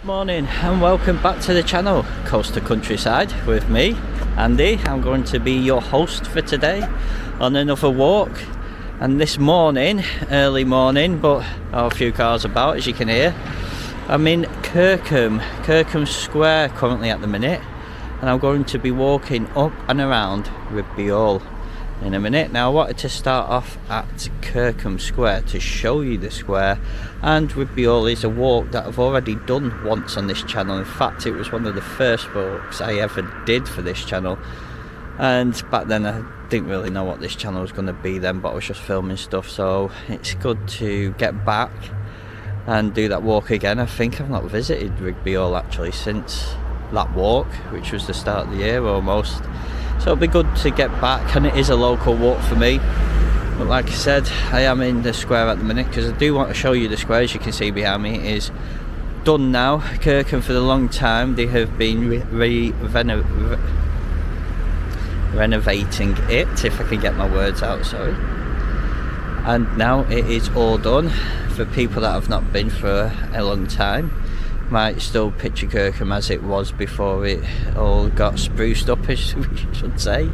morning and welcome back to the channel Coast to Countryside with me, Andy. I'm going to be your host for today on another walk, and this morning, early morning, but a few cars about as you can hear. I'm in Kirkham Square currently at the minute, and I'm going to be walking up and around Ribby Hall in a minute. Now I wanted to start off at Kirkham Square to show you the square, and Ribby Hall is a walk that I've already done once on this channel. In fact, it was one of the first walks I ever did for this channel, and back then I didn't really know what this channel was going to be then, but I was just filming stuff, so it's good to get back and do that walk again. I think I've not visited Ribby Hall actually since that walk, which was the start of the year almost. So it'll be good to get back, and it is a local walk for me. But like I said, I am in the square at the minute because I do want to show you the square. As you can see behind me, it is done now. Kirkham for the long time, they have been renovating it, if I can get my words out, sorry. And now it is all done. For people that have not been for a long time, might still picture Kirkham as it was before it all got spruced up, as we should say.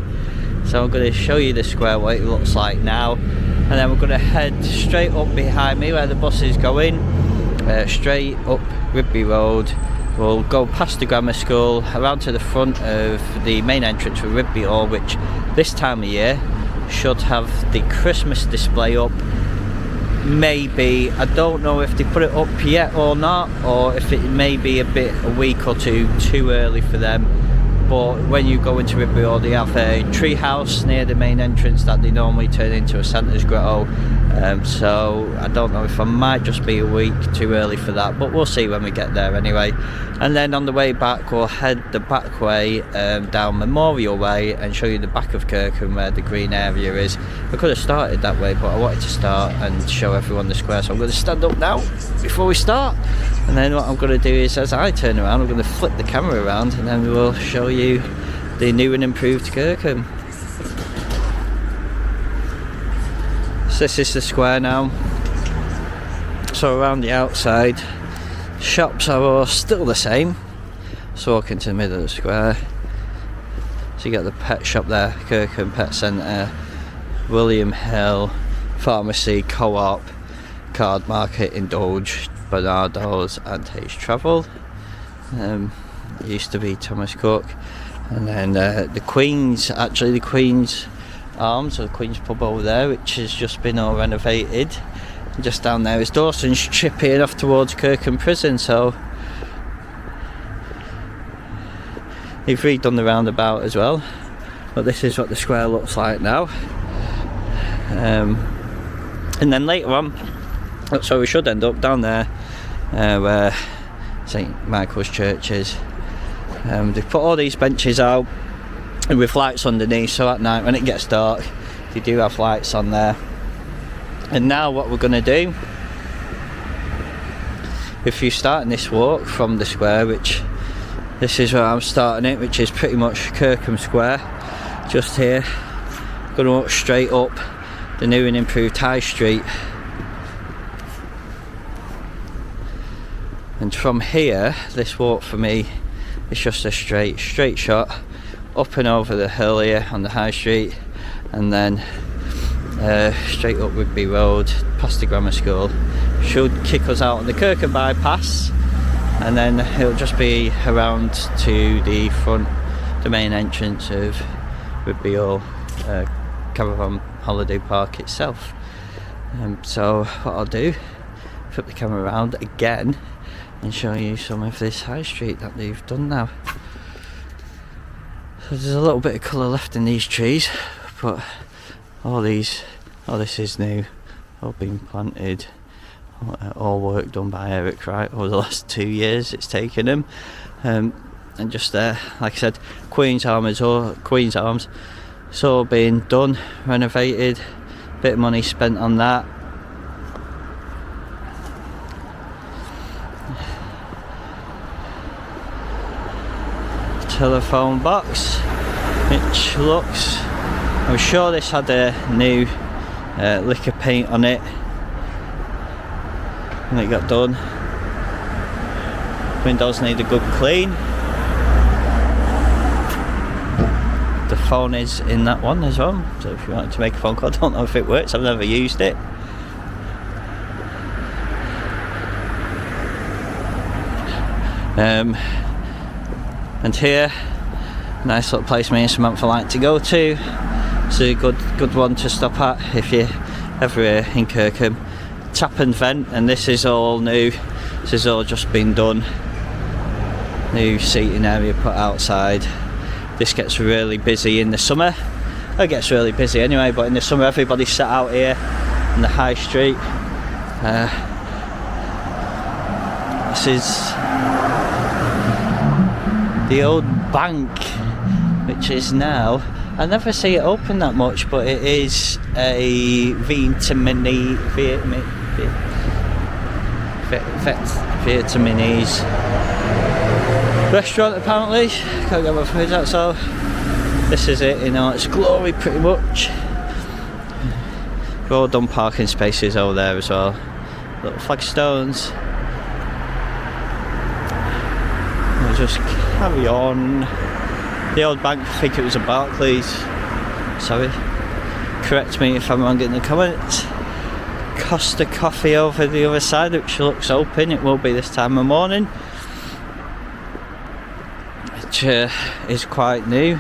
So I'm going to show you the square, what it looks like now, and then we're going to head straight up behind me where the bus is going, straight up Ribby Road. We'll go past the grammar school, around to the front of the main entrance for Ribby Hall, which this time of year should have the Christmas display up. Maybe, I don't know if they put it up yet or not, or if it may be a week or two too early for them. But when you go into Ribby Hall, they have a tree house near the main entrance that they normally turn into a Santa's grotto. So I don't know if I might just be a week too early for that, but we'll see when we get there anyway. And then on the way back, we'll head the back way down Memorial Way and show you the back of Kirkham where the green area is. I could have started that way, but I wanted to start and show everyone the square, so I'm going to stand up now before we start. And then what I'm going to do is, as I turn around, I'm going to flip the camera around and then we'll show you the new and improved Kirkham. So this is the square now. So around the outside, shops are all still the same. So walk into the middle of the square. So you get the pet shop there, Kirkham Pet Centre, William Hill, Pharmacy, Co-op, Card Market, Indulge, Bernardo's and Hayes Travel. It used to be Thomas Cook. And then the Queen's Arms, or the Queen's Pub over there, which has just been all renovated. And just down there is Dawson's Trip here off towards Kirkham Prison, so they've redone the roundabout as well. But this is what the square looks like now. And then later on, that's where we should end up, down there where St Michael's Church is. They've put all these benches out with lights underneath, so at night when it gets dark they do have lights on there. And now what we're going to do, if you're starting this walk from the square, which this is where I'm starting it, which is pretty much Kirkham Square, just here, going to walk straight up the new and improved High Street. And from here, this walk for me is just a straight shot up and over the hill here on the High Street, and then straight up Ribby Road past the grammar school. Should kick us out on the Kirkham bypass, and then it'll just be around to the front, the main entrance of Ribby Hall Caravan Holiday Park itself. So what I'll do, flip the camera around again and show you some of this High Street that they've done now. So there's a little bit of colour left in these trees, but all this is new, all been planted, all work done by Eric Wright over the last 2 years it's taken him. And just there, like I said, Queen's Arms, it's all been done, renovated, bit of money spent on that. Telephone box, which looks, I'm sure this had a new liquor paint on it when it got done. Windows need a good clean. The phone is in that one as well, so if you wanted to make a phone call, I don't know if it works, I've never used it. And here, nice little place me and Samantha like to go to. It's a good one to stop at if you're ever here in Kirkham. Tap and vent, and this is all new. This has all just been done. New seating area put outside. This gets really busy in the summer. It gets really busy anyway, but in the summer everybody's sat out here in the high street. This is the old bank, which is now, I never see it open that much, but it is a Vietnamese restaurant apparently. Can't get my food out, so this is it in all its glory pretty much. We've all done parking spaces over there as well. Little flagstones. We'll just carry on. The old bank, I think it was a Barclays. Sorry. Correct me if I'm wrong in the comments. Costa Coffee over the other side, which looks open. It will be this time of morning. Which is quite new.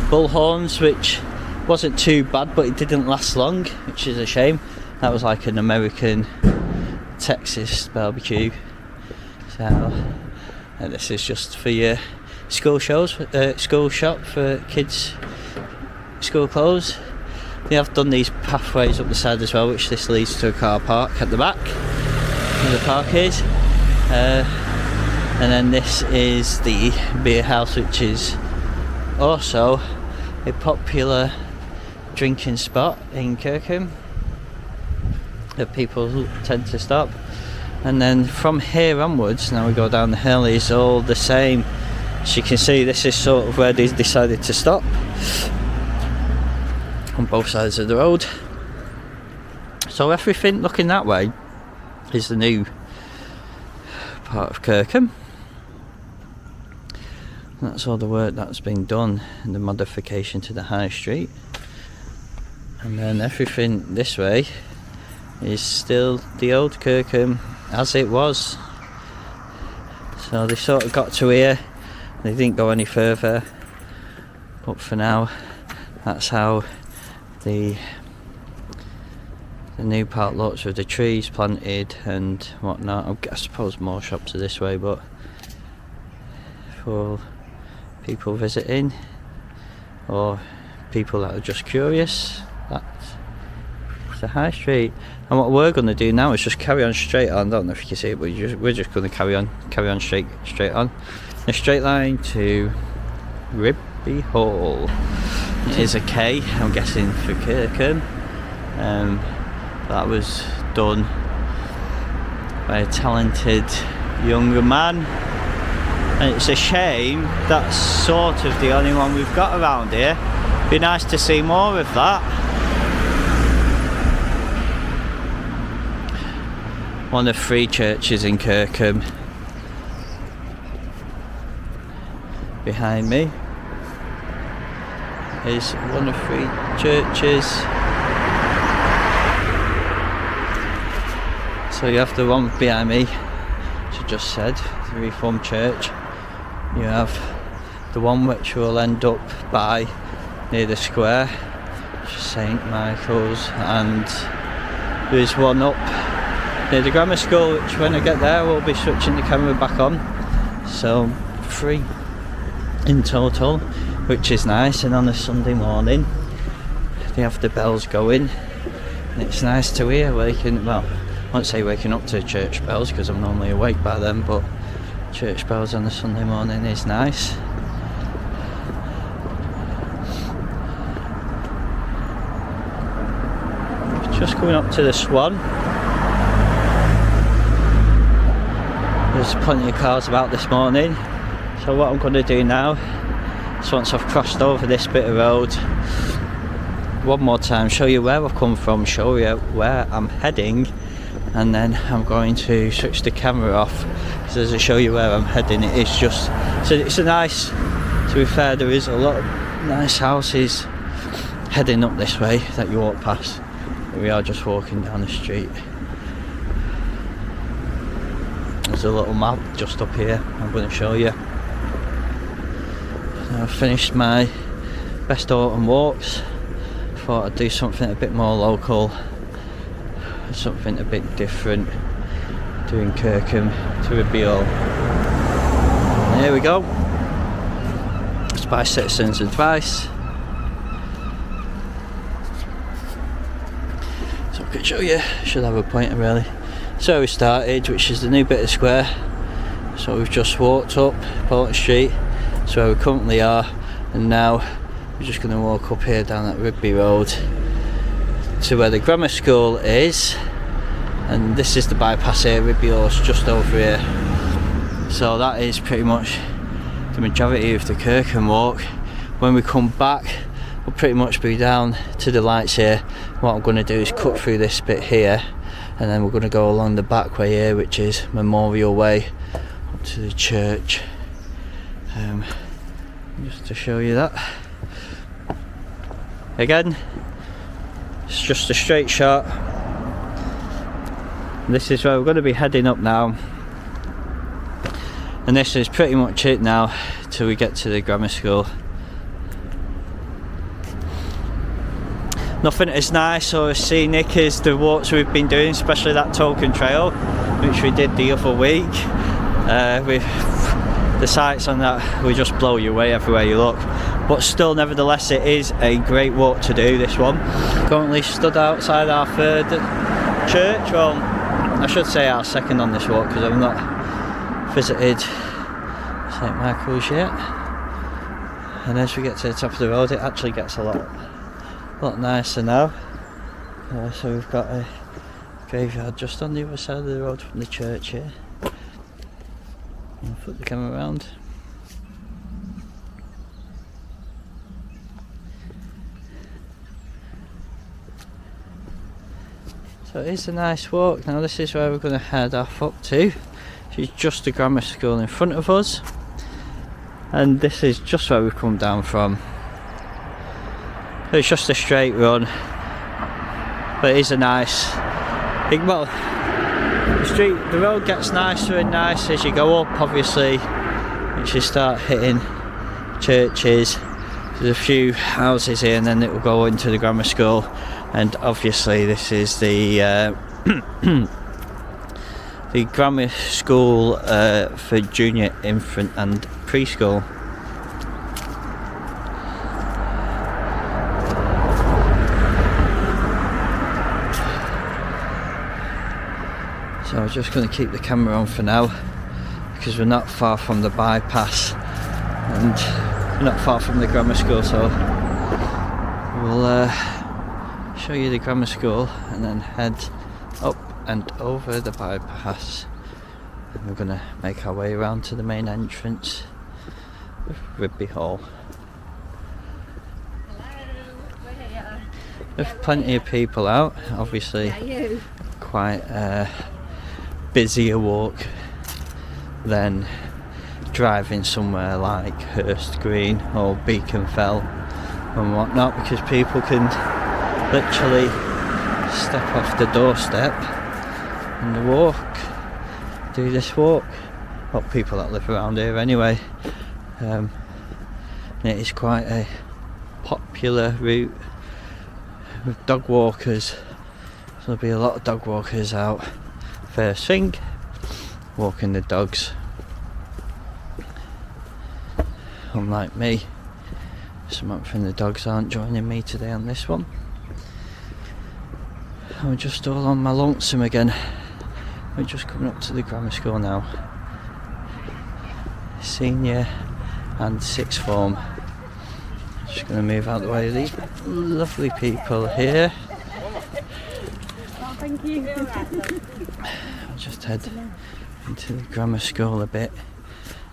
Bullhorns, which wasn't too bad, but it didn't last long, which is a shame. That was like an American Texas barbecue. So, and this is just for your school shows, school shop for kids, school clothes. They have done these pathways up the side as well, which this leads to a car park at the back where the park is. And then this is the beer house, which is also a popular drinking spot in Kirkham that people tend to stop. And then from here onwards, now we go down the hill, is all the same. As you can see, this is sort of where they decided to stop on both sides of the road. So everything looking that way is the new part of Kirkham. That's all the work that's been done and the modification to the high street. And then everything this way is still the old Kirkham as it was. So they sort of got to here, they didn't go any further, but for now that's how the new part looks, with the trees planted and whatnot. I suppose more shops are this way, but for people visiting or people that are just curious, that's the high street. And what we're going to do now is just carry on straight on. I don't know if you can see it, but we're just going to carry on straight on in a straight line to Ribby Hall. It is a K, I'm guessing, for Kirkham. That was done by a talented younger man, and it's a shame that's sort of the only one we've got around here. Be nice to see more of that. One of 3 churches in Kirkham. Behind me is one of 3 churches. So you have the one behind me, which I just said, the Reformed Church. You have the one which will end up by near the square, which is St Michael's, and there's one up near the grammar school, which when I get there we'll be switching the camera back on. So 3 in total, which is nice. And on a Sunday morning they have the bells going, and it's nice to hear waking, well, I won't say waking up to church bells because I'm normally awake by then, but church bells on a Sunday morning is nice. Just coming up to the Swan. There's plenty of cars about this morning, so what I'm going to do now is, once I've crossed over this bit of road one more time, show you where I've come from, show you where I'm heading, and then I'm going to switch the camera off, because as I show you where I'm heading, it is just, so it's a nice, to be fair, there is a lot of nice houses heading up this way that you walk past. We are just walking down the street. There's a little map just up here I'm going to show you. So I've finished my best autumn walks. Thought I'd do something a bit more local, something a bit different, doing Kirkham to Ribby Hall. And here we go. It's by Citizens Advice. So I can show you, should have a pointer really. So we started, which is the new bit of square. So we've just walked up Portland Street, that's where we currently are, and now we're just going to walk up here down that Ribby Road to where the grammar school is, and this is the bypass here. Ribby Hall's just over here. So that is pretty much the majority of the Kirkham walk. When we come back, we'll pretty much be down to the lights here. What I'm going to do is cut through this bit here, and then we're going to go along the back way here, which is Memorial Way, up to the church. Just to show you that. Again, it's just a straight shot. This is where we're going to be heading up now. And this is pretty much it now till we get to the grammar school. Nothing as nice or as scenic as the walks we've been doing, especially that Token Trail, which we did the other week. With the sights on that, we just blow you away everywhere you look. But still, nevertheless, it is a great walk to do, this one. Currently stood outside our third church, well, I should say our second on this walk, because I've not visited St Michael's yet. And as we get to the top of the road, it actually gets a lot nicer now. So we've got a graveyard just on the other side of the road from the church here. I'll flip the camera around. So it is a nice walk. Now this is where we're going to head off up to. It's just the grammar school in front of us, and this is just where we've come down from. It's just a straight run, but it is a nice big, well, the road gets nicer and nicer as you go up, obviously. Once you start hitting churches, there's a few houses here, and then it will go into the grammar school. And obviously this is the the grammar school for junior, infant and preschool. So I'm just going to keep the camera on for now, because we're not far from the bypass and we're not far from the grammar school, so we'll show you the grammar school and then head up and over the bypass, and we're going to make our way around to the main entrance of Ribby Hall. There's plenty of people out, obviously quite a busier walk than driving somewhere like Hurst Green or Beacon Fell and whatnot, because people can literally step off the doorstep and do this walk. Well, people that live around here anyway. And it is quite a popular route with dog walkers, so there'll be a lot of dog walkers out first thing, walking the dogs. Unlike me, something the dogs aren't joining me today on this one. I'm just all on my lonesome again. We're just coming up to the grammar school now. Senior and sixth form. Just going to move out the way of these lovely people here. Oh, thank you. I'll just head into the grammar school a bit.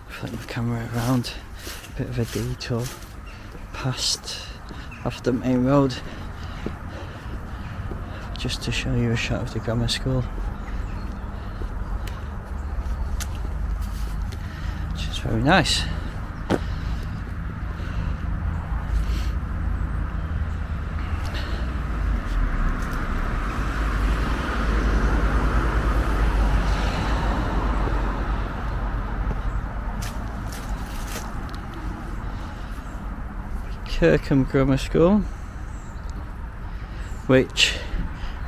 Flip the camera around. Bit of a detour past off the main road, just to show you a shot of the grammar school. It's very nice. Kirkham Grammar School, which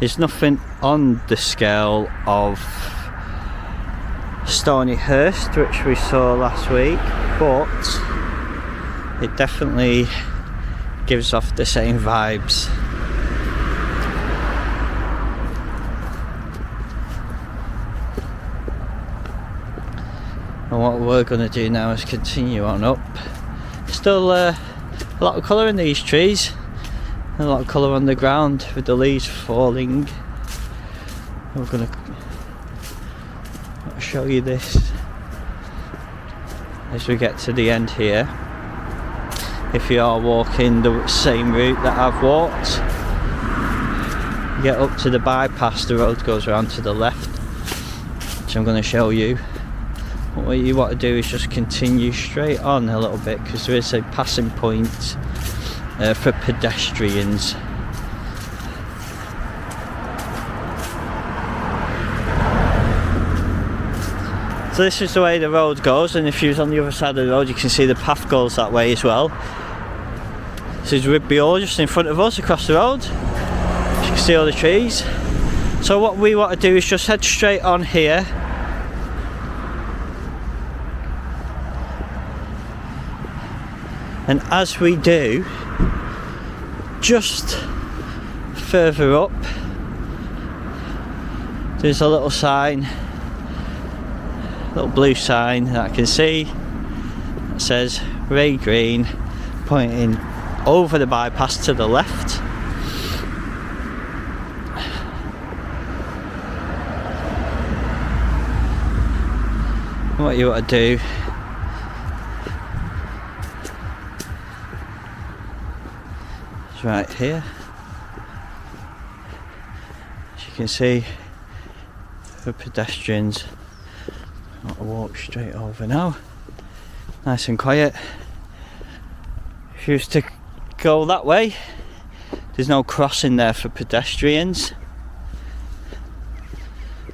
is nothing on the scale of Stonyhurst, which we saw last week, but it definitely gives off the same vibes. And what we're going to do now is continue on up. Still a lot of colour in these trees, and a lot of colour on the ground with the leaves falling. We're going to show you this as we get to the end here. If you are walking the same route that I've walked, you get up to the bypass, the road goes around to the left, which I'm going to show you. What you want to do is just continue straight on a little bit, because there is a passing point for pedestrians. So this is the way the road goes, and if you're on the other side of the road you can see the path goes that way as well. This is Ribby Hall just in front of us across the road. You can see all the trees. So what we want to do is just head straight on here. And as we do, just further up, there's a little sign, little blue sign that I can see that says Ray Green, pointing over the bypass to the left. What you want to do is right here, as you can see, for pedestrians. I'll walk straight over now, nice and quiet. If you was to go that way, there's no crossing there for pedestrians,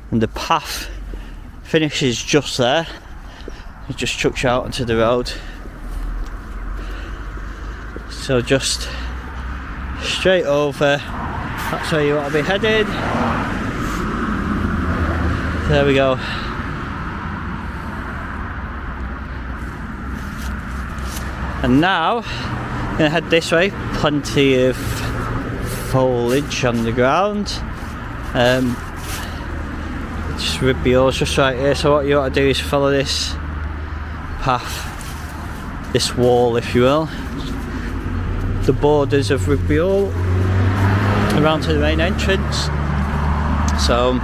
and the path finishes just there. It just chucks you out onto the road. So just straight over, that's where you want to be headed. There we go. And now I'm going to head this way. Plenty of foliage on the ground. Just Ribby Hall's just right here. So what you want to do is follow this path, this wall if you will, the borders of Ribby Hall, around to the main entrance. So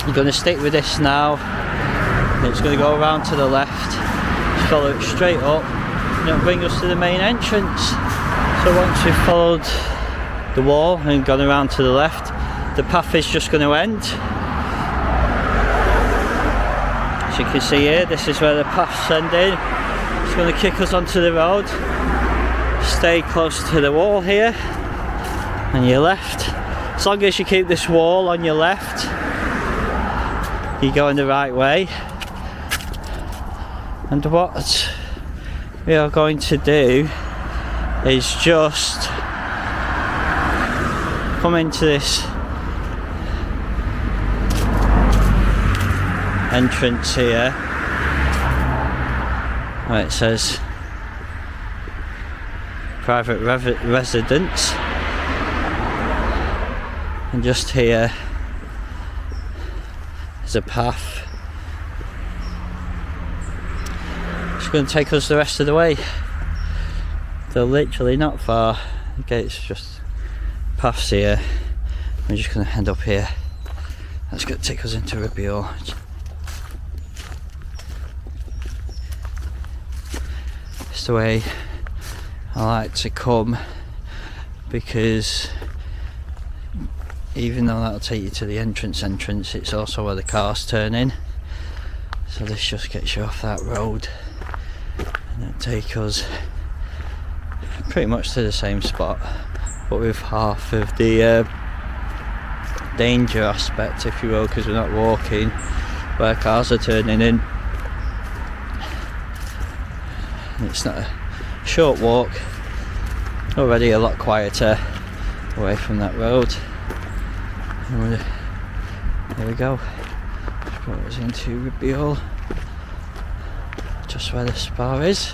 you're going to stick with this now. It's going to go around to the left. Follow it straight up and it'll bring us to the main entrance. So once we've followed the wall and gone around to the left, the path is just going to end. As you can see here, this is where the path's ending. It's going to kick us onto the road. Stay close to the wall here on your left. As long as you keep this wall on your left, you're going the right way. And what we are going to do is just come into this entrance here where it says private residence, and just here is a path. It's going to take us the rest of the way. They're literally not far. The gate's just paths here. We're just going to head up here. That's going to take us into Ribby Hall. It's the way I like to come, because even though that'll take you to the entrance, it's also where the cars turn in. So this just gets you off that road and it'll take us pretty much to the same spot, but with half of the danger aspect, if you will, because we're not walking where cars are turning in. It's not a short walk, already a lot quieter away from that road. And there we go, just brought us into Ribby Hall, just where the spa is,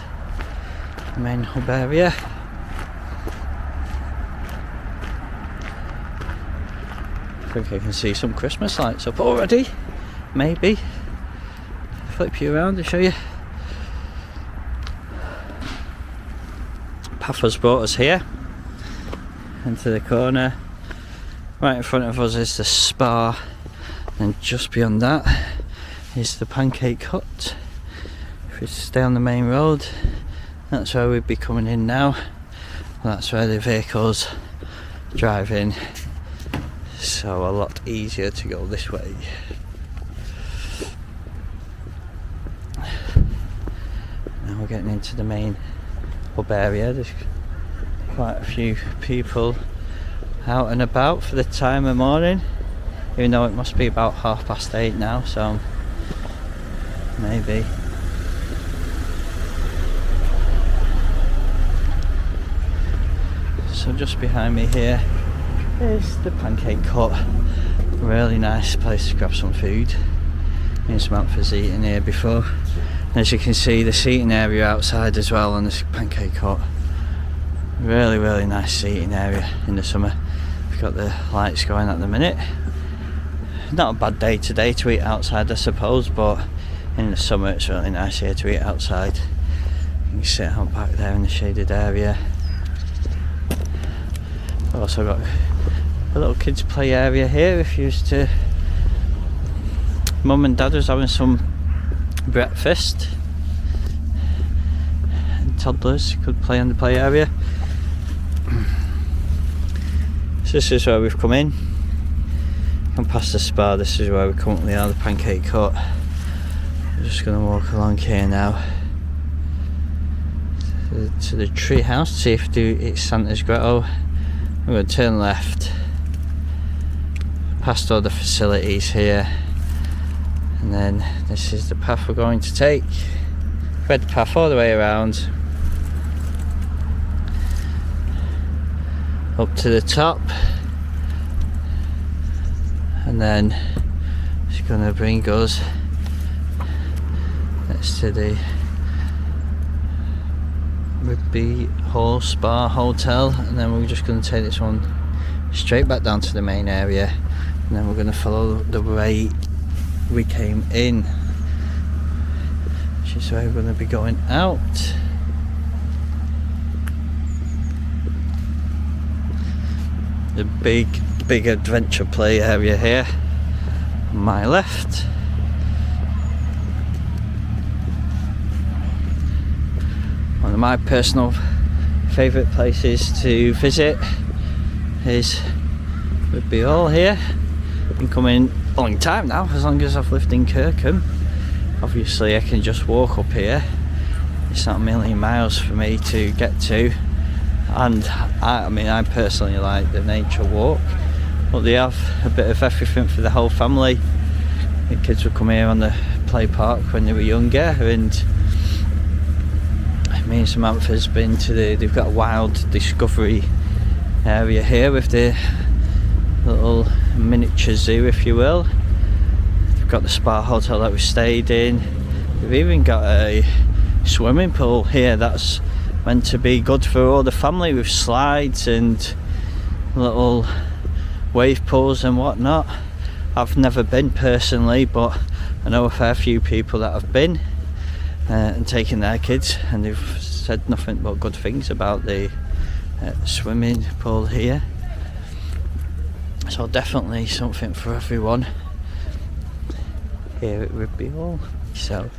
the main hub area. I think I can see some Christmas lights up already, maybe. Flip you around and show you. Path has brought us here into the corner. Right in front of us is the spa, and just beyond that is the pancake hut. If we stay on the main road, that's where we'd be coming in now. That's where the vehicles drive in, so a lot easier to go this way. Now we're getting into the main hub area. There's quite a few people out and about for the time of morning, even though it must be about 8:30 now, so maybe. So just behind me here is the pancake hut. Really nice place to grab some food. Me and Samantha's eaten here before. And as you can see, the seating area outside as well on this pancake hut. Really nice seating area in the summer. We've got the lights going at the minute. Not a bad day today to eat outside, I suppose, but in the summer it's really nice here to eat outside. You can sit out back there in the shaded area. We've also got a little kids play area here if you used to. Mum and Dad was having some breakfast, and toddlers could play in the play area. So this is where we've come in. Come past the spa, this is where we currently are, the pancake hut. We're just going to walk along here now to the tree house to see if it's Santa's grotto. We're going to turn left past all the facilities here, and then this is the path we're going to take. Red path all the way around up to the top, and then it's going to bring us next to the Ribby Hall Spa Hotel, and then we're just going to take this one straight back down to the main area, and then we're going to follow the way we came in, which is where we're going to be going out. The big adventure play area here on my left. One of my personal favourite places to visit is Ribby Hall here. Been coming a long time now, as long as I've lived in Kirkham. Obviously I can just walk up here, it's not a million miles for me to get to, and I personally like the nature walk, but they have a bit of everything for the whole family. The kids would come here on the play park when they were younger, and me and Samantha's been to they've got a wild discovery area here with the little miniature zoo, if you will. They've got the spa hotel that we stayed in. They've even got a swimming pool here that's meant to be good for all the family, with slides and little wave pools and whatnot. I've never been personally, but I know a fair few people that have been and taken their kids, and they've said nothing but good things about the swimming pool here. So definitely something for everyone here at Ribby Hall. So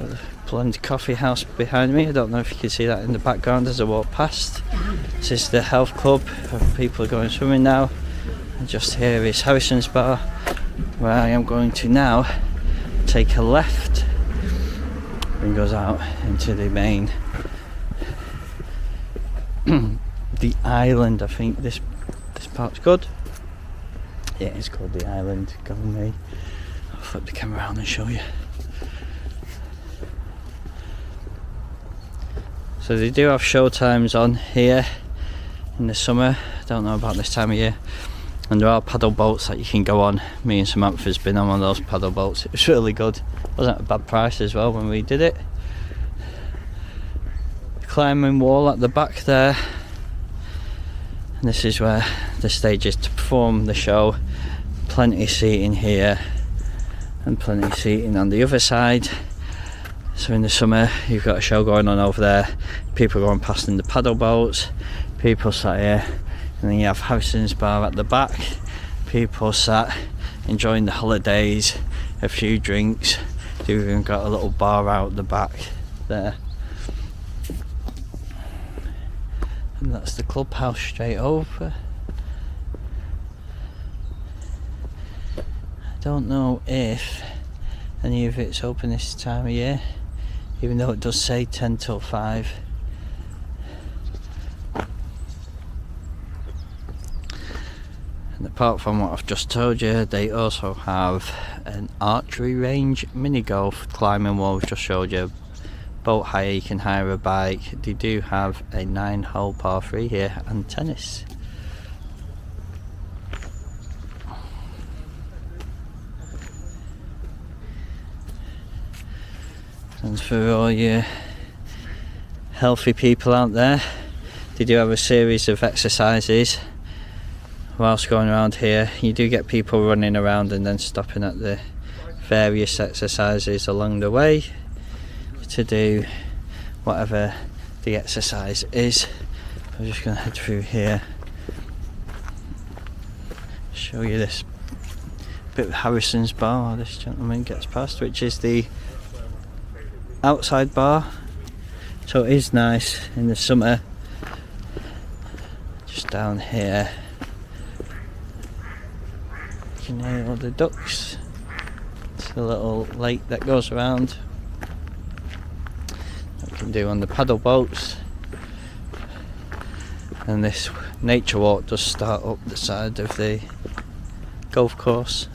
the Blend Coffee House behind me, I don't know if you can see that in the background as I walk past. This is the health club, people are going swimming now, and just here is Harrison's Bar, where I am going to now take a left and goes out into the main the island. I think this part's good. Yeah, it's called the island. Go me. I'll flip the camera around and show you. So they do have show times on here in the summer. I don't know about this time of year. And there are paddle boats that you can go on. Me and Samantha's been on one of those paddle boats. It was really good. Wasn't a bad price as well when we did it. The climbing wall at the back there. And this is where the stage is to perform the show. Plenty of seating here and plenty of seating on the other side. So in the summer you've got a show going on over there. People going past in the paddle boats. People sat here. And then you have Harrison's bar at the back. People sat enjoying the holidays, a few drinks. They've even got a little bar out the back there. And that's the clubhouse straight over. I don't know if any of it's open this time of year, even though it does say 10 till 5. And apart from what I've just told you, they also have an archery range, mini golf, climbing wall I've just showed you, boat hire, you can hire a bike. They do have a 9-hole par 3 here and tennis. And for all you healthy people out there, they do have a series of exercises whilst going around here. You do get people running around and then stopping at the various exercises along the way to do whatever the exercise is. I'm just going to head through here, show you this bit of Harrison's bar while this gentleman gets past, which is the outside bar. So it is nice in the summer. Just down here you can hear all the ducks. It's a little lake that goes around that we can do on the paddle boats. And this nature walk does start up the side of the golf course.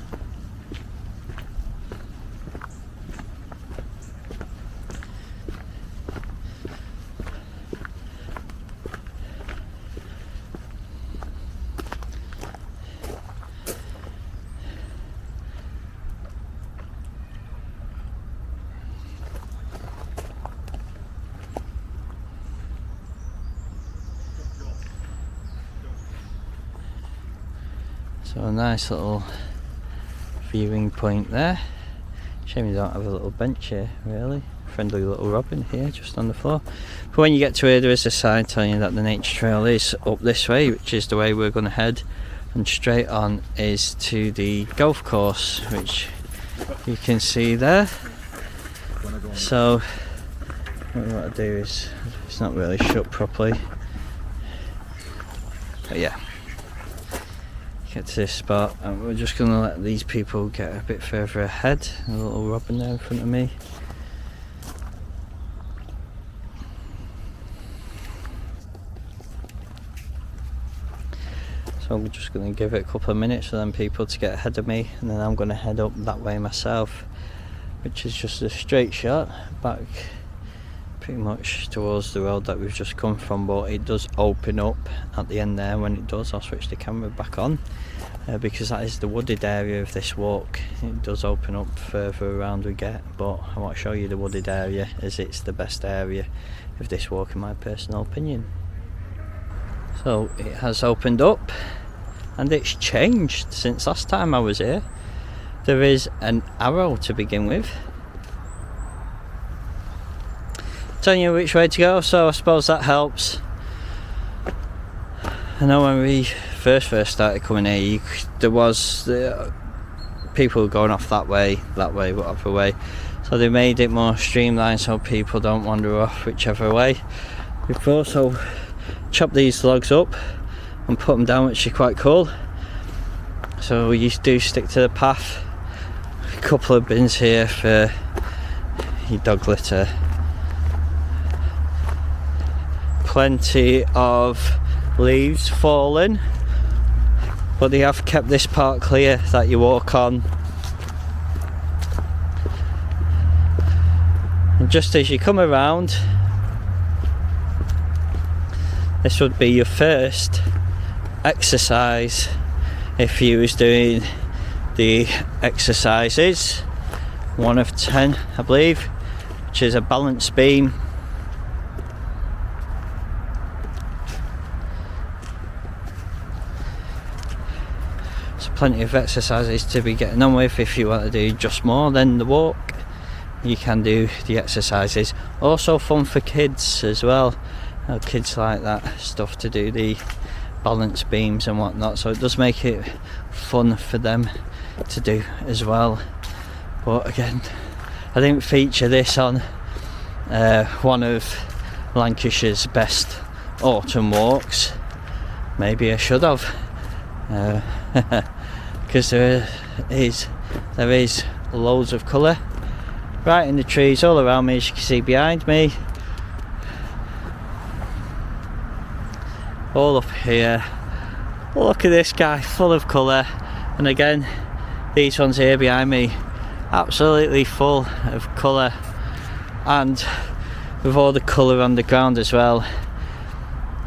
So a nice little viewing point there. Shame you don't have a little bench here, really. Friendly little robin here just on the floor. But when you get to here, there is a sign telling you that the nature trail is up this way, which is the way we're going to head. And straight on is to the golf course, which you can see there. So what we want to do is, it's not really shut properly. But yeah. Get to this spot and we're just going to let these people get a bit further ahead. A little robin there in front of me. So I'm just going to give it a couple of minutes for them people to get ahead of me, and then I'm going to head up that way myself, which is just a straight shot back pretty much towards the road that we've just come from, but it does open up at the end there. When it does, I'll switch the camera back on because that is the wooded area of this walk. It does open up further around we get, but I want to show you the wooded area as it's the best area of this walk in my personal opinion. So it has opened up and it's changed since last time I was here. There is an arrow to begin with telling you which way to go, so I suppose that helps. I know when we first started coming here, there was people going off that way, whatever way, so they made it more streamlined so people don't wander off whichever way. We've also chopped these logs up and put them down, which is quite cool. so you do stick to the path. A couple of bins here for your dog litter. Plenty of leaves fallen, but they have kept this part clear that you walk on. And just as you come around, this would be your first exercise if you was doing the exercises, 1 of 10 I believe, which is a balance beam. So plenty of exercises to be getting on with. If you want to do just more than the walk, you can do the exercises. Also fun for kids as well. Kids like that stuff, to do the balance beams and whatnot, so it does make it fun for them to do as well. But again, I didn't feature this on one of Lancashire's best autumn walks. Maybe I should have, because there is loads of colour right in the trees all around me, as you can see behind me. All up here, look at this guy, full of colour. And again, these ones here behind me, absolutely full of colour, and with all the colour on the ground as well,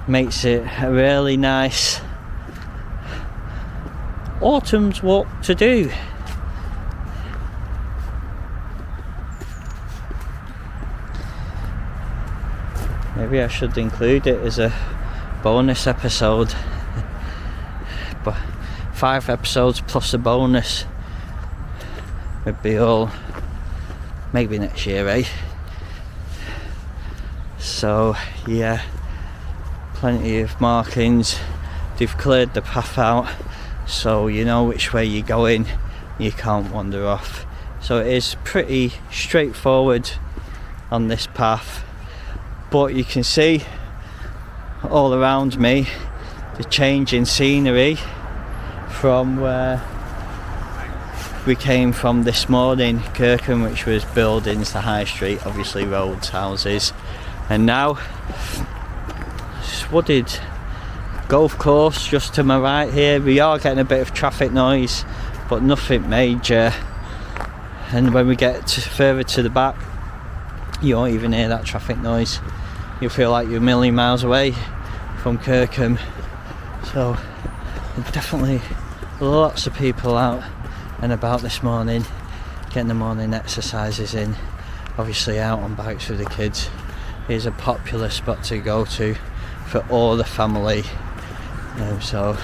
makes it a really nice autumn's walk to do. Maybe I should include it as a bonus episode, but 5 episodes plus a bonus would be all maybe next year, eh? So yeah, plenty of markings. They've cleared the path out, so you know which way you're going, you can't wander off. So it is pretty straightforward on this path, but you can see all around me the change in scenery from where we came from this morning. Kirkham, which was buildings, the high street, obviously roads, houses, and now it's wooded golf course just to my right here. We are getting a bit of traffic noise, but nothing major, and when we get further to the back, you won't even hear that traffic noise. You'll feel like you're a million miles away from Kirkham. So definitely lots of people out and about this morning, getting the morning exercises in, obviously out on bikes with the kids. It's a popular spot to go to for all the family, so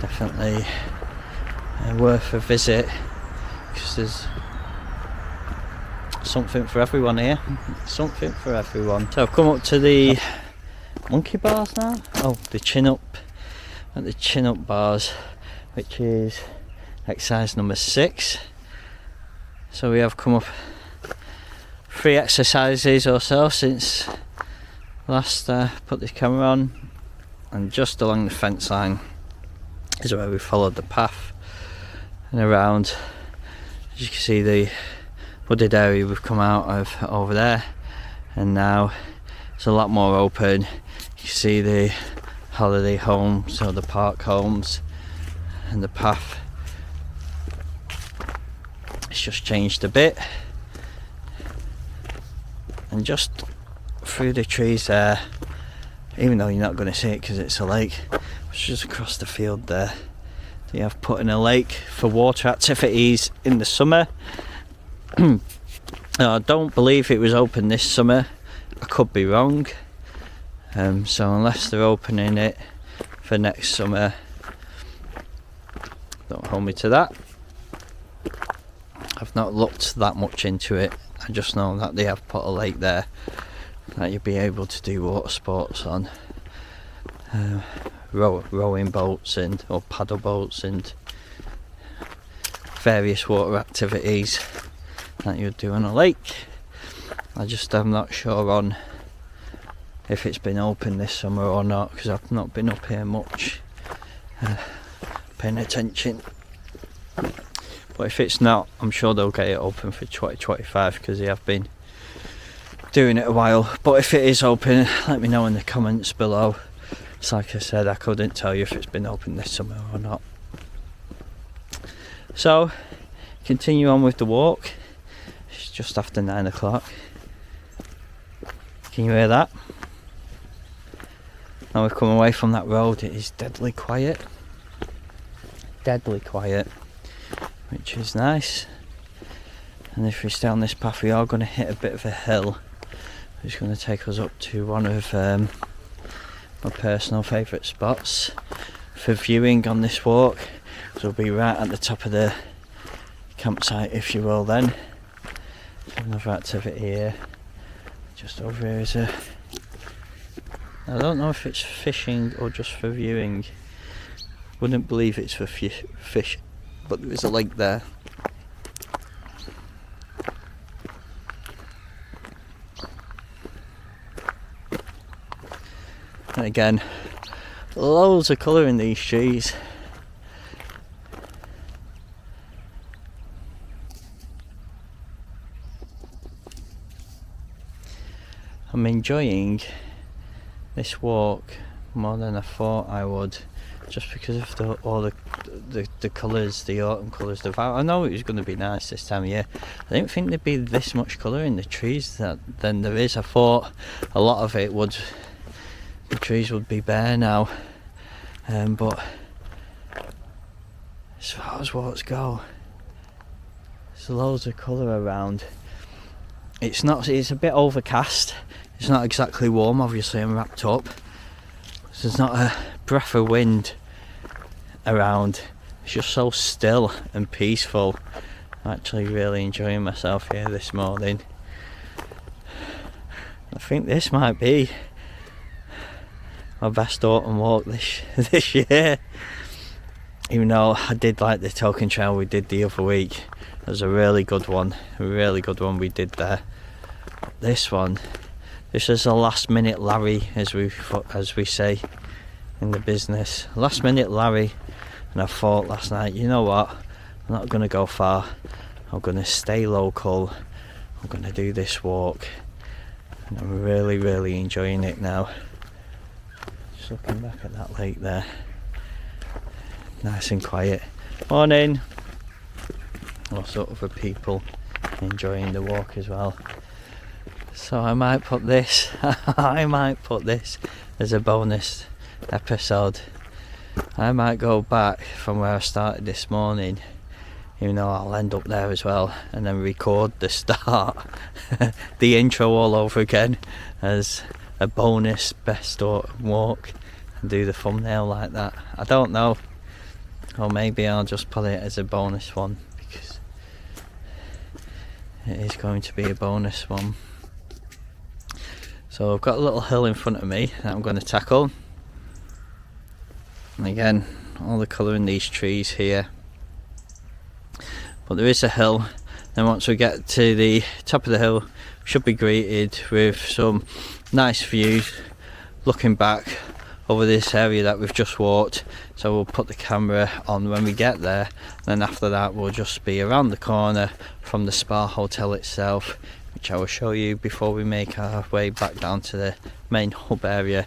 definitely worth a visit, because there's something for everyone here, something for everyone. So I've come up to the monkey bars now. Oh, the chin up, at the chin up bars, which is exercise number 6. So we have come up 3 exercises or so since last put this camera on, and just along the fence line is where we followed the path and around. As you can see, the wooded area we've come out of over there, and now it's a lot more open. You can see the holiday homes, or the park homes, and the path. It's just changed a bit, and just through the trees there, even though you're not going to see it because it's a lake, it's just across the field there. They have put in a lake for water activities in the summer. I don't believe it was open this summer, I could be wrong, so unless they're opening it for next summer, don't hold me to that. I've not looked that much into it. I just know that they have put a lake there that you'll be able to do water sports on, rowing boats and or paddle boats and various water activities that you'd do on a lake. I'm not sure on if it's been open this summer or not, because I've not been up here much. paying attention. But if it's not, I'm sure they'll get it open for 2025 because they have been doing it a while. But if it is open, let me know in the comments below. It's like I said, I couldn't tell you if it's been open this summer or not. So, continue on with the walk. It's just after 9 o'clock. Can you hear that? Now we've come away from that road, it is deadly quiet. Deadly quiet, which is nice. And if we stay on this path, we are going to hit a bit of a hill, which is going to take us up to one of my personal favourite spots for viewing on this walk. So we'll be right at the top of the campsite, if you will. Then another activity here. Just over here is I don't know if it's fishing or just for viewing. Wouldn't believe it's for fish, but there is a lake there. And again, loads of colour in these trees. I'm enjoying this walk more than I thought I would, just because of all the colours, the autumn colours. I know it was going to be nice this time of year. I didn't think there'd be this much colour in the trees than there is. I thought a lot of it the trees would be bare now, but as far as walks go, there's loads of colour around. It's a bit overcast. It's not exactly warm, obviously I'm wrapped up. There's not a breath of wind around. It's just so still and peaceful. I'm actually really enjoying myself here this morning. I think this might be my best autumn walk this year. Even though I did like the Token Trail we did the other week. It was a really good one we did there. This is a last minute Larry, as we say in the business. Last minute Larry, and I thought last night, you know what? I'm not going to go far. I'm going to stay local. I'm going to do this walk, and I'm really, really enjoying it now. Just looking back at that lake there, nice and quiet. Morning. Lots of other people enjoying the walk as well. So I might put this as a bonus episode. I might go back from where I started this morning, even though I'll end up there as well, and then record the start, the intro all over again as a bonus best autumn walk, and do the thumbnail like that. I don't know, or maybe I'll just put it as a bonus one, because it is going to be a bonus one. So I've got a little hill in front of me that I'm going to tackle. And again, all the colour in these trees here. But there is a hill. Then once we get to the top of the hill, we should be greeted with some nice views looking back over this area that we've just walked. So we'll put the camera on when we get there. Then after that, we'll just be around the corner from the spa hotel itself, which I will show you before we make our way back down to the main hub area.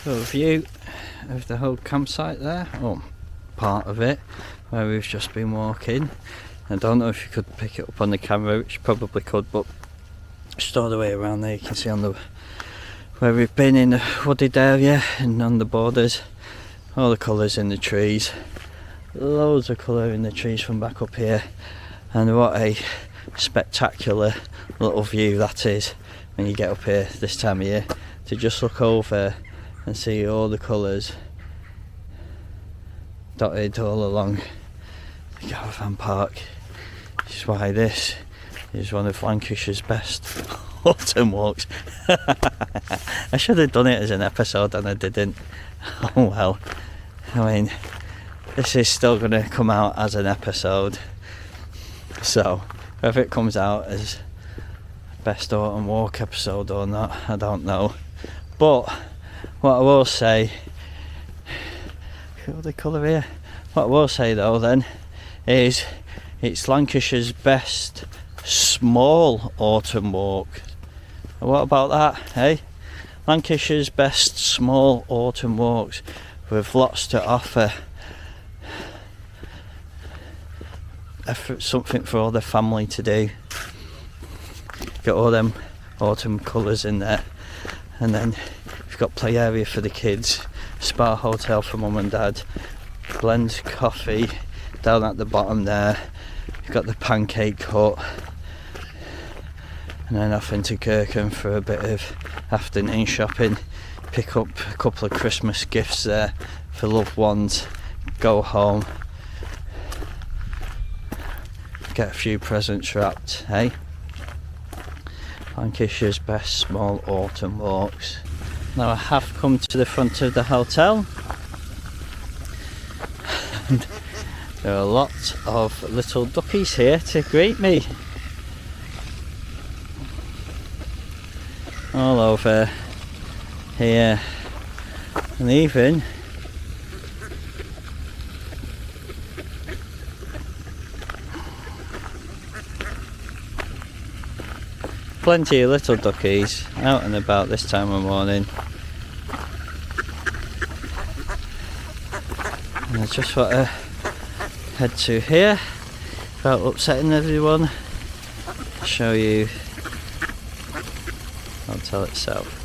So a view of the whole campsite there, or part of it, where we've just been walking. I don't know if you could pick it up on the camera, which you probably could, but just all the way around there you can see on the where we've been in the wooded area and on the borders, all the colours in the trees, loads of colour in the trees from back up here, and what a spectacular little view that is when you get up here this time of year, to just look over and see all the colours dotted all along the caravan park. Which is why this is one of Lancashire's best autumn walks. I should have done it as an episode and I didn't. Oh well. I mean, this is still going to come out as an episode. So, whether it comes out as best autumn walk episode or not, I don't know. But, what I will say... Look at the colour here. What I will say though then, is it's Lancashire's best small autumn walk. What about that, eh? Lancashire's best small autumn walks with lots to offer. Something for all the family to do. Got all them autumn colours in there, and then we've got play area for the kids, spa hotel for mum and dad, blend coffee down at the bottom there. We've got the pancake hut, and then off into Kirkham for a bit of afternoon shopping, pick up a couple of Christmas gifts there for loved ones, go home, get a few presents wrapped, eh? Lancashire's best small autumn walks. Now I have come to the front of the hotel and there are lots of little duckies here to greet me. All over here, and even plenty of little duckies out and about this time of morning. And I just want to head to here without upsetting everyone, show you the hotel itself.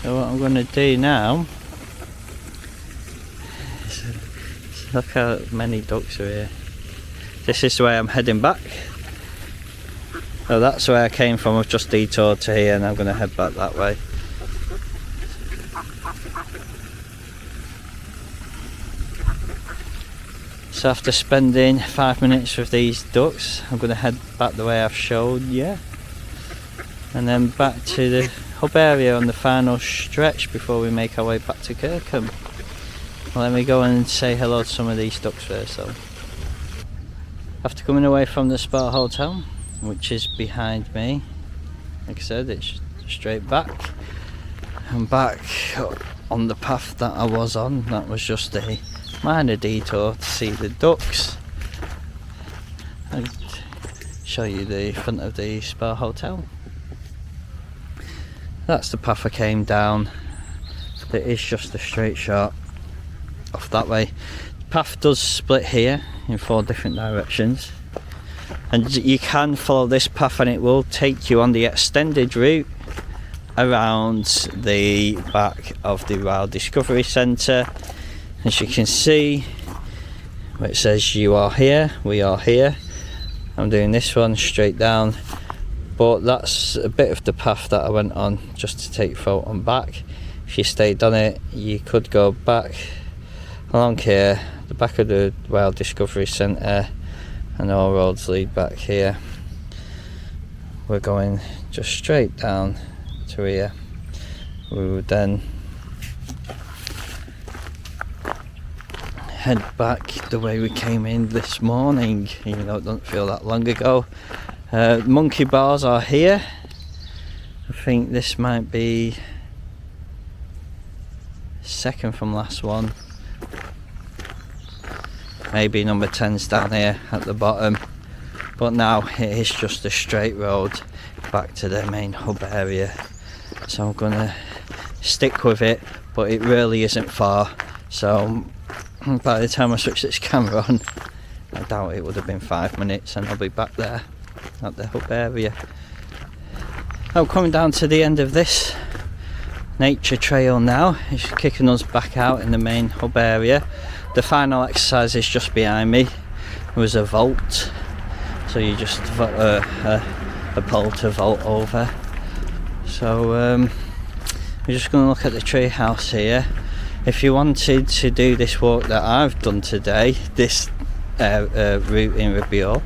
So what I'm going to do now is look how many ducks are here. This is the way I'm heading back. Oh, that's where I came from. I've just detoured to here and I'm going to head back that way. So after spending 5 minutes with these ducks, I'm going to head back the way I've showed you, and then back to the hub area on the final stretch before we make our way back to Kirkham. Well, let me go and say hello to some of these ducks first. So, after coming away from the Spa Hotel, which is behind me, like I said, it's straight back. I'm back on the path that I was on. That was just a minor detour to see the ducks. I'll show you the front of the Spa Hotel. That's the path I came down. There is just a straight shot off that way. The path does split here in 4 different directions, and you can follow this path and it will take you on the extended route around the back of the Wild Discovery Centre. As you can see, where it says you are here, we are here. I'm doing this one straight down, but that's a bit of the path that I went on just to take Fulton back. If you stayed on it, you could go back along here, the back of the Wild Discovery Centre, and all roads lead back here. We're going just straight down to here. We would then head back the way we came in this morning, even though it doesn't feel that long ago. Monkey bars are here. I think this might be second from last one. Maybe number 10's down here at the bottom. But now it is just a straight road back to the main hub area. So I'm gonna stick with it, but it really isn't far. So by the time I switch this camera on, I doubt it would have been 5 minutes and I'll be back there at the hub area. I'm coming down to the end of this nature trail now. It's kicking us back out in the main hub area. The final exercise is just behind me. It was a vault, so you just a pole to vault over. So we're just going to look at the tree house here. If you wanted to do this walk that I've done today, this route in Ribby Hall,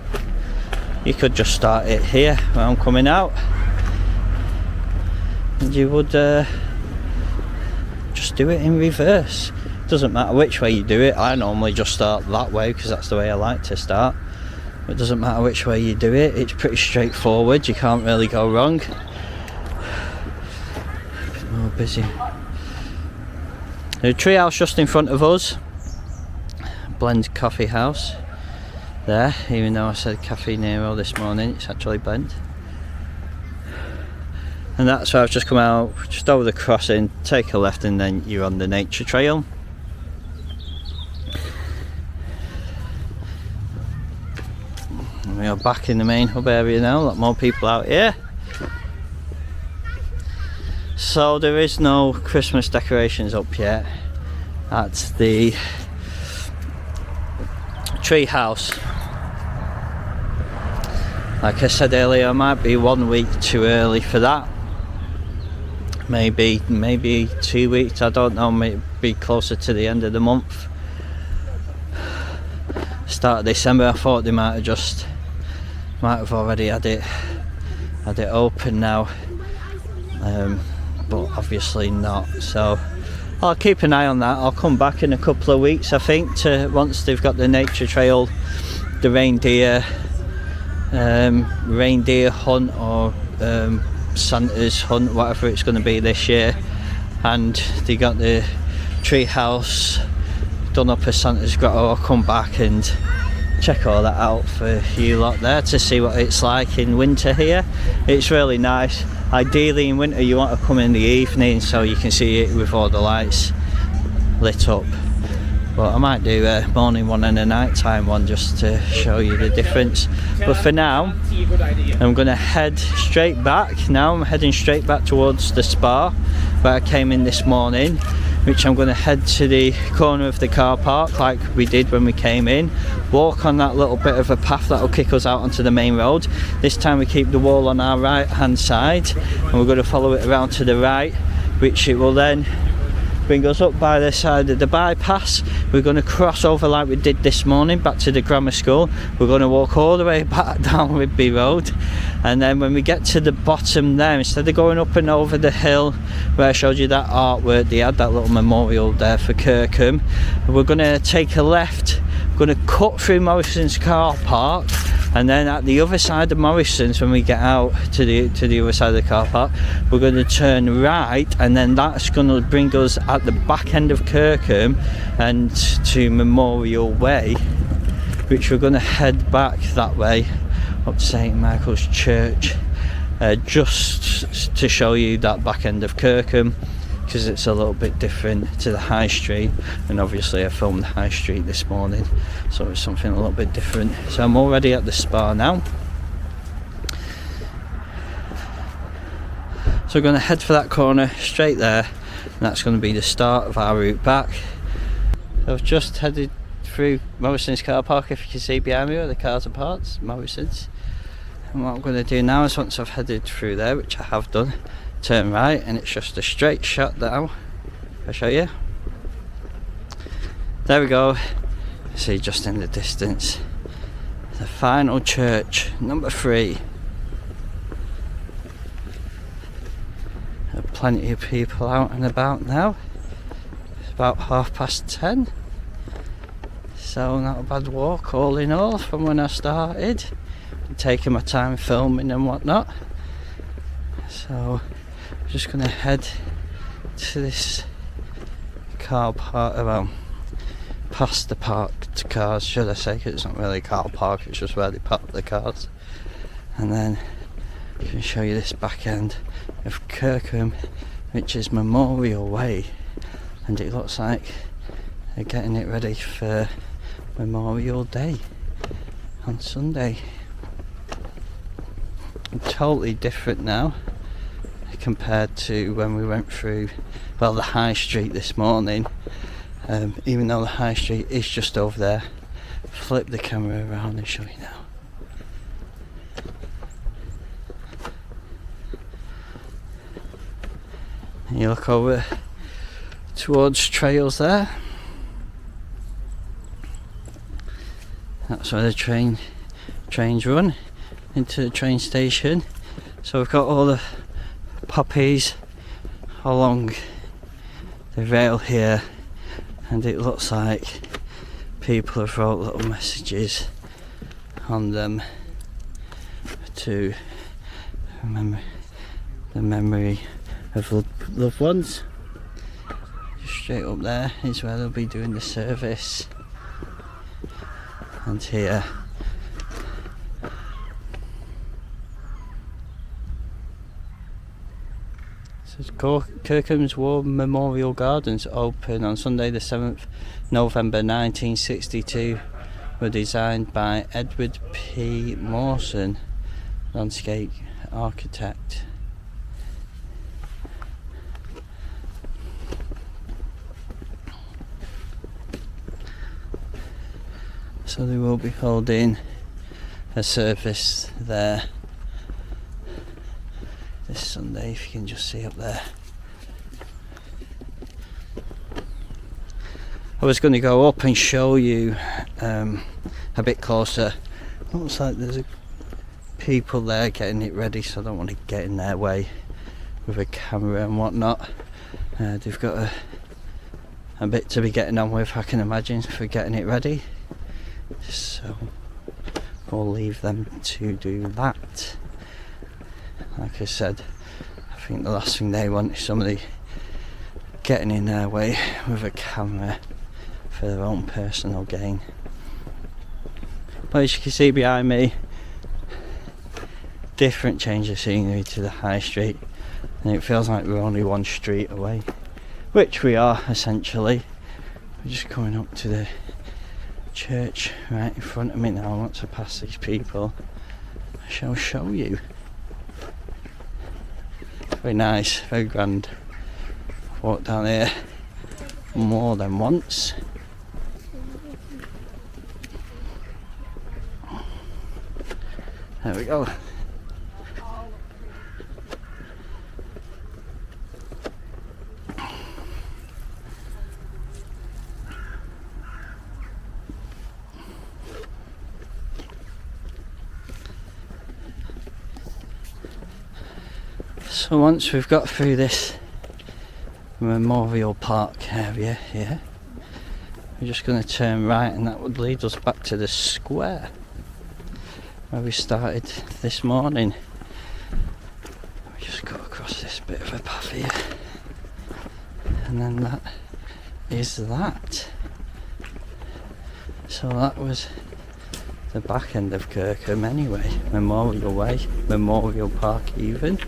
you could just start it here where I'm coming out, and you would just do it in reverse. Doesn't matter which way you do it. I normally just start that way because that's the way I like to start. It doesn't matter which way you do it, it's pretty straightforward, you can't really go wrong. A bit more busy. The tree house just in front of us, Blend Coffee House there, even though I said Cafe Nero this morning, it's actually Blend. And that's where I've just come out, just over the crossing, take a left and then you're on the nature trail. And we are back in the main hub area now, a lot more people out here. So there is no Christmas decorations up yet at the tree house. Like I said earlier, I might be 1 week too early for that. Maybe 2 weeks, I don't know, maybe closer to the end of the month. Start of December, I thought they might have already had it open now, but obviously not. So I'll keep an eye on that. I'll come back in a couple of weeks, I think, to once they've got the nature trail, the reindeer hunt or Santa's hunt, whatever it's going to be this year, and they got the tree house done up as Santa's grotto. I'll come back and check all that out for you lot there to see what it's like in winter here. It's really nice. Ideally in winter you want to come in the evening so you can see it with all the lights lit up, but I might do a morning one and a nighttime one just to show you the difference. But for now I'm going to head straight back. Now I'm heading straight back towards the spa where I came in this morning, which I'm going to head to the corner of the car park like we did when we came in, walk on that little bit of a path that will kick us out onto the main road. This time we keep the wall on our right hand side and we're going to follow it around to the right, which it will then bring us up by the side of the bypass. We're going to cross over like we did this morning back to the grammar school. We're going to walk all the way back down Ribby Road, and then when we get to the bottom there, instead of going up and over the hill where I showed you that artwork, they had that little memorial there for Kirkham, we're going to take a left. We're going to cut through Morrison's car park, and then at the other side of Morrison's, when we get out to the other side of the car park, we're going to turn right, and then that's going to bring us at the back end of Kirkham and to Memorial Way, which we're going to head back that way up to St Michael's Church, just to show you that back end of Kirkham, because it's a little bit different to the high street, and obviously I filmed the high street this morning, so it's something a little bit different. So I'm already at the spa now, so we're going to head for that corner straight there, and that's going to be the start of our route back. I've just headed through Morrison's car park, if you can see behind me where the cars are parked, Morrison's. And what I'm going to do now is, once I've headed through there, which I have done, turn right, and it's just a straight shot down. I'll show you. There we go. See just in the distance the final church, number 3. There are plenty of people out and about now. It's about 10:30, so not a bad walk all in all from when I started. I'm taking my time filming and whatnot, so I'm just going to head to this car park, well, past the parked cars, should I say, because it's not really a car park, it's just where they park the cars. And then I can show you this back end of Kirkham, which is Memorial Way, and it looks like they're getting it ready for Memorial Day on Sunday. Totally different now compared to when we went through, well, the high street this morning. Even though the high street is just over there, flip the camera around and show you now. You look over towards trails there. That's where the trains run into the train station. So we've got all the poppies along the rail here, and it looks like people have wrote little messages on them to remember the memory of loved ones. Just straight up there is where they'll be doing the service, and here says Kirkham's War Memorial Gardens open on Sunday the 7th November 1962, were designed by Edward P. Mawson, landscape architect. So they will be holding a service there this Sunday, if you can just see up there. I was going to go up and show you a bit closer. Looks like there's people there getting it ready, so I don't want to get in their way with a camera and whatnot. They've got a bit to be getting on with, I can imagine, for getting it ready. So we'll leave them to do that. Like I said, I think the last thing they want is somebody getting in their way with a camera for their own personal gain. But as you can see behind me, different change of scenery to the high street, and it feels like we're only one street away, which we are essentially. We're just coming up to the church right in front of me now. Once I pass these people, I shall show you. Very nice, very grand. I've walked down here more than once. There we go. So once we've got through this Memorial Park area here, we're just going to turn right, and that would lead us back to the square where we started this morning. We just got across this bit of a path here, and then that is that. So that was the back end of Kirkham anyway. Memorial Way, Memorial Park even.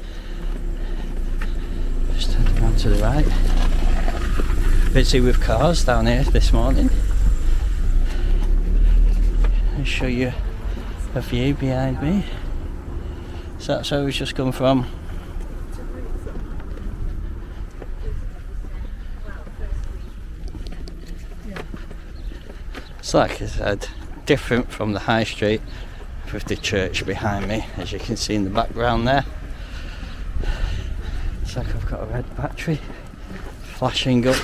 Just turn around to the right. Busy with cars down here this morning. I'll show you a view behind me. So that's where we've just come from. So like I said, different from the high street, with the church behind me, as you can see in the background there. It's like I've got a red battery flashing up. So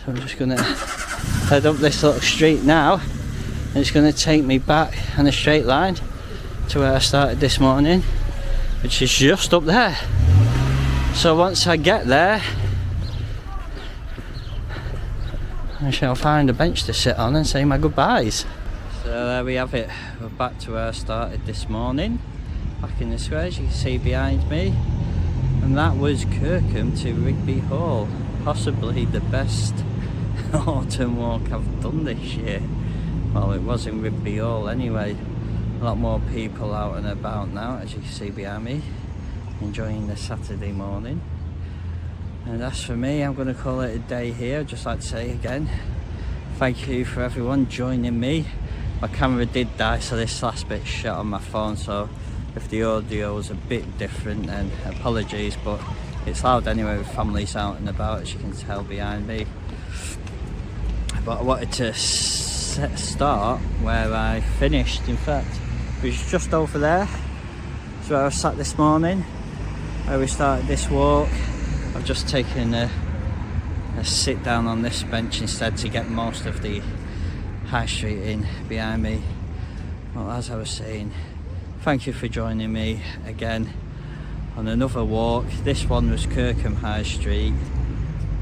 I'm just going to head up this little street now, and it's going to take me back on a straight line to where I started this morning, which is just up there. So once I get there, I shall find a bench to sit on and say my goodbyes. So there we have it, we're back to where I started this morning, back in the square, as you can see behind me. And that was Kirkham to Ribby Hall, possibly the best autumn walk I've done this year. Well, it was in Ribby Hall anyway. A lot more people out and about now, as you can see behind me, enjoying the Saturday morning. And as for me, I'm going to call it a day here. I'd just like to say again, thank you for everyone joining me. My camera did die, so this last bit's shot on my phone, so if the audio is a bit different, then apologies, but it's loud anyway with families out and about, as you can tell behind me. But I wanted to start where I finished. In fact, it was just over there. That's where I sat this morning. where we started this walk. I've just taken a sit down on this bench instead to get most of the high street in behind me. Well, as I was saying, thank you for joining me again on another walk. This one was Kirkham High Street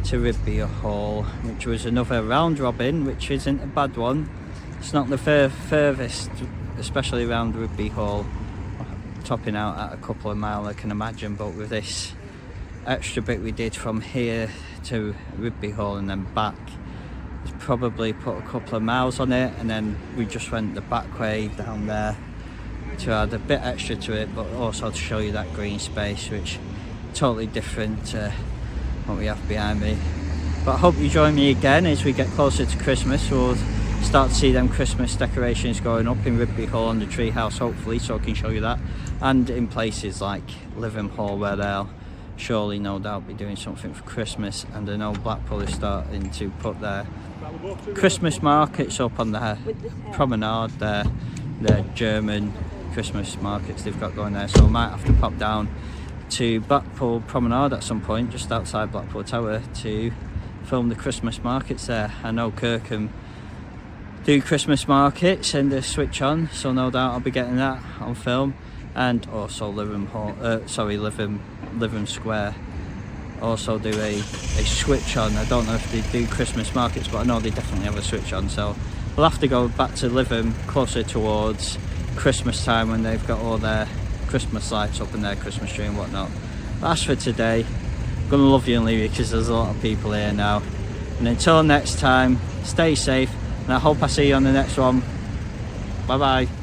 to Ribby Hall, which was another round robin, which isn't a bad one. It's not the furthest, especially around Ribby Hall, topping out at a couple of miles I can imagine, but with this extra bit we did from here to Ribby Hall and then back, it's probably put a couple of miles on it, and then we just went the back way down there to add a bit extra to it, but also to show you that green space, which totally different to what we have behind me. But I hope you join me again as we get closer to Christmas. We'll start to see them Christmas decorations going up in Ribby Hall on the tree house, hopefully, so I can show you that, and in places like Fylde Hall where they'll surely no doubt be doing something for Christmas. And I know Blackpool is starting to put their Christmas markets up on the promenade there, their German Christmas markets they've got going there, so I might have to pop down to Blackpool Promenade at some point, just outside Blackpool Tower, to film the Christmas markets there. I know Kirkham do Christmas markets and they switch on, so no doubt I'll be getting that on film. And also Livham Square also do a switch on. I don't know if they do Christmas markets, but I know they definitely have a switch on, so we'll have to go back to Livham closer towards Christmas time when they've got all their Christmas lights up and their Christmas tree and whatnot. But as for today, I'm gonna love you and leave you because there's a lot of people here now. And until next time, stay safe, and I hope I see you on the next one. Bye bye.